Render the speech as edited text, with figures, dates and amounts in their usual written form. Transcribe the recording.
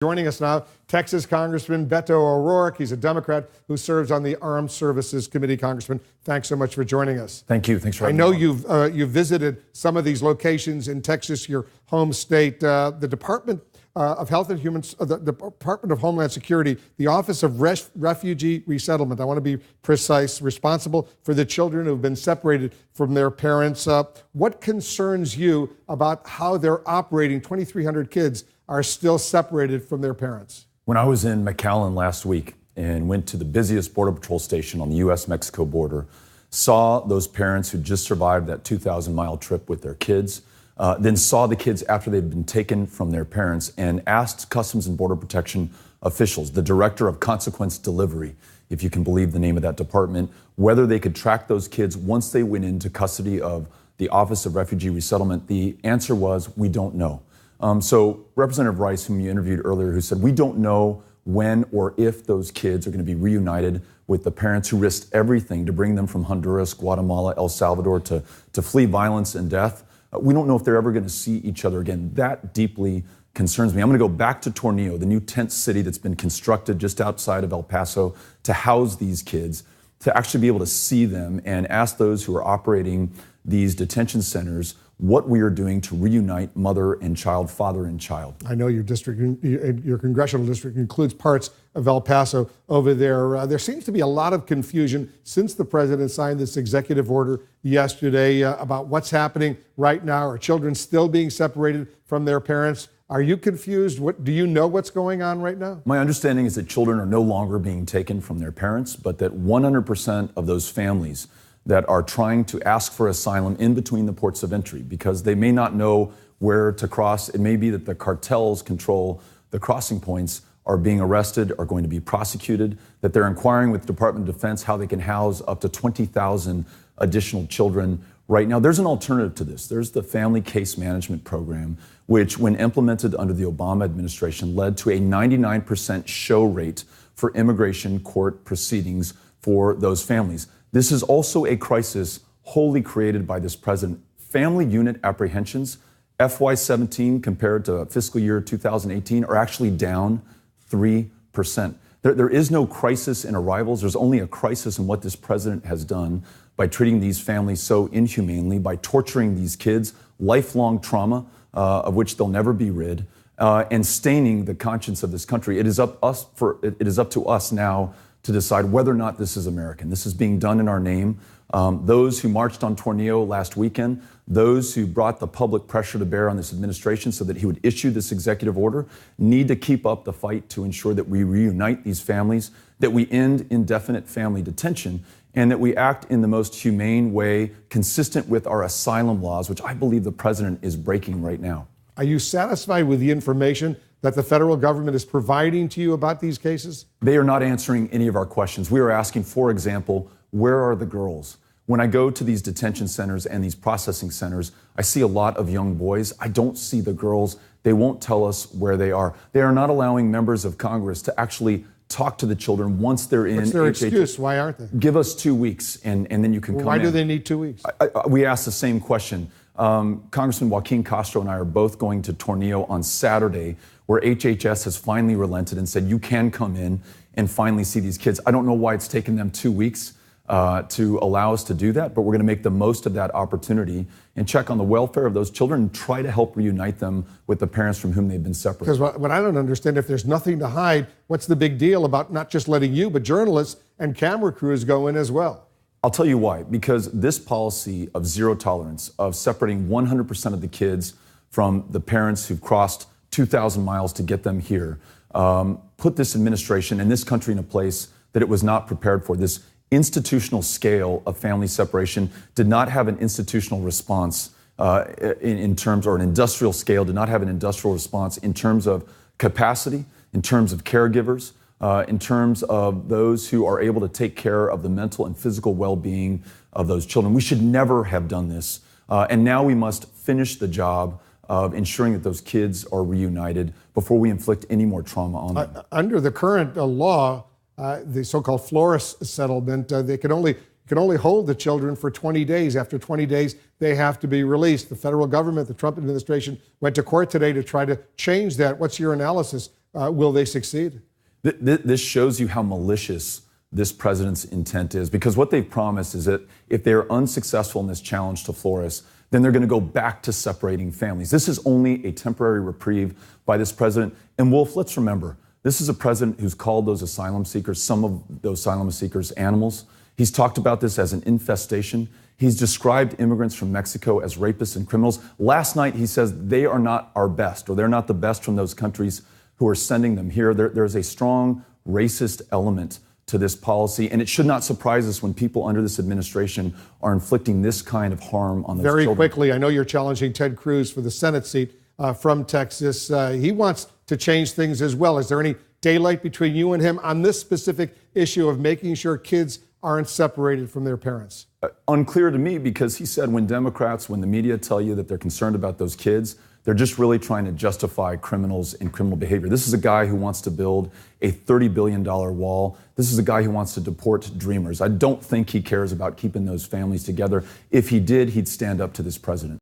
Joining us now, Texas Congressman Beto O'Rourke. He's a Democrat who serves on the Armed Services Committee. Congressman, thanks so much for joining us. Thank you. Thanks for having me. I know you've visited some of these locations in Texas, your home state. The Department of Health and the Department of Homeland Security, the Office of Refugee Resettlement, I want to be precise, responsible for the children who have been separated from their parents. What concerns you about how they're operating? 2,300 kids are still separated from their parents. When I was in McAllen last week and went to the busiest Border Patrol station on the U.S.-Mexico border, saw those parents who just survived that 2,000-mile trip with their kids, then saw the kids after they'd been taken from their parents, and asked Customs and Border Protection officials, the Director of Consequence Delivery, if you can believe the name of that department, whether they could track those kids once they went into custody of the Office of Refugee Resettlement. The answer was, we don't know. So Representative Rice, whom you interviewed earlier, who said, we don't know when or if those kids are going to be reunited with the parents who risked everything to bring them from Honduras, Guatemala, El Salvador to flee violence and death. We don't know if they're ever going to see each other again. That deeply concerns me. I'm going to go back to Tornillo, the new tent city that's been constructed just outside of El Paso to house these kids, to actually be able to see them and ask those who are operating these detention centers what we are doing to reunite mother and child, father and child. I know your district, your congressional district includes parts of El Paso over there. There seems to be a lot of confusion since the president signed this executive order yesterday about what's happening right now. Are children still being separated from their parents? Are you confused? Do you know what's going on right now? My understanding is that children are no longer being taken from their parents, but that 100% of those families that are trying to ask for asylum in between the ports of entry because they may not know where to cross. It may be that the cartels control the crossing points, are being arrested, are going to be prosecuted, that they're inquiring with the Department of Defense how they can house up to 20,000 additional children right now. There's an alternative to this. There's the Family Case Management Program, which when implemented under the Obama administration led to a 99% show rate for immigration court proceedings for those families. This is also a crisis wholly created by this president. Family unit apprehensions, FY17 compared to fiscal year 2018, are actually down 3%. There is no crisis in arrivals. There's only a crisis in what this president has done by treating these families so inhumanely, by torturing these kids, lifelong trauma of which they'll never be rid, and staining the conscience of this country. It is up to us now to decide whether or not this is American. This is being done in our name. Those who marched on Tornillo last weekend, those who brought the public pressure to bear on this administration so that he would issue this executive order, need to keep up the fight to ensure that we reunite these families, that we end indefinite family detention, and that we act in the most humane way consistent with our asylum laws, which I believe the president is breaking right now. Are you satisfied with the information that the federal government is providing to you about these cases? They are not answering any of our questions. We are asking, for example, where are the girls? When I go to these detention centers and these processing centers, I see a lot of young boys. I don't see the girls. They won't tell us where they are. They are not allowing members of Congress to actually talk to the children once they're in. What's their excuse? Why aren't they? Give us 2 weeks and then you can come in. Why do they need 2 weeks? We asked the same question. Congressman Joaquin Castro and I are both going to Tornillo on Saturday, where HHS has finally relented and said, you can come in and finally see these kids. I don't know why it's taken them 2 weeks to allow us to do that, but we're going to make the most of that opportunity and check on the welfare of those children and try to help reunite them with the parents from whom they've been separated. Because what I don't understand, if there's nothing to hide, what's the big deal about not just letting you, but journalists and camera crews go in as well? I'll tell you why. Because this policy of zero tolerance, of separating 100% of the kids from the parents who've crossed 2,000 miles to get them here, put this administration and this country in a place that it was not prepared for. This institutional scale of family separation did not have an institutional response in terms, or an industrial scale did not have an industrial response in terms of capacity, in terms of caregivers, in terms of those who are able to take care of the mental and physical well-being of those children. We should never have done this. And now we must finish the job of ensuring that those kids are reunited before we inflict any more trauma on them. Under the current law, the so-called Flores settlement, they can only hold the children for 20 days. After 20 days, they have to be released. The federal government, the Trump administration, went to court today to try to change that. What's your analysis Will they succeed? This shows you how malicious this president's intent is, because what they've promised is that if they're unsuccessful in this challenge to Flores, then they're going to go back to separating families. This is only a temporary reprieve by this president. And Wolf, let's remember, this is a president who's called those asylum seekers, some of those asylum seekers, animals. He's talked about this as an infestation. He's described immigrants from Mexico as rapists and criminals. Last night, he says they are not our best, or they're not the best from those countries who are sending them here. There's a strong racist element to this policy, and it should not surprise us when people under this administration are inflicting this kind of harm on those children. Very quickly, I know you're challenging Ted Cruz for the Senate seat from Texas. He wants to change things as well. Is there any daylight between you and him on this specific issue of making sure kids aren't separated from their parents? Unclear to me, because he said when the media tell you that they're concerned about those kids, they're just really trying to justify criminals and criminal behavior. This is a guy who wants to build a $30 billion wall. This is a guy who wants to deport dreamers. I don't think he cares about keeping those families together. If he did, he'd stand up to this president.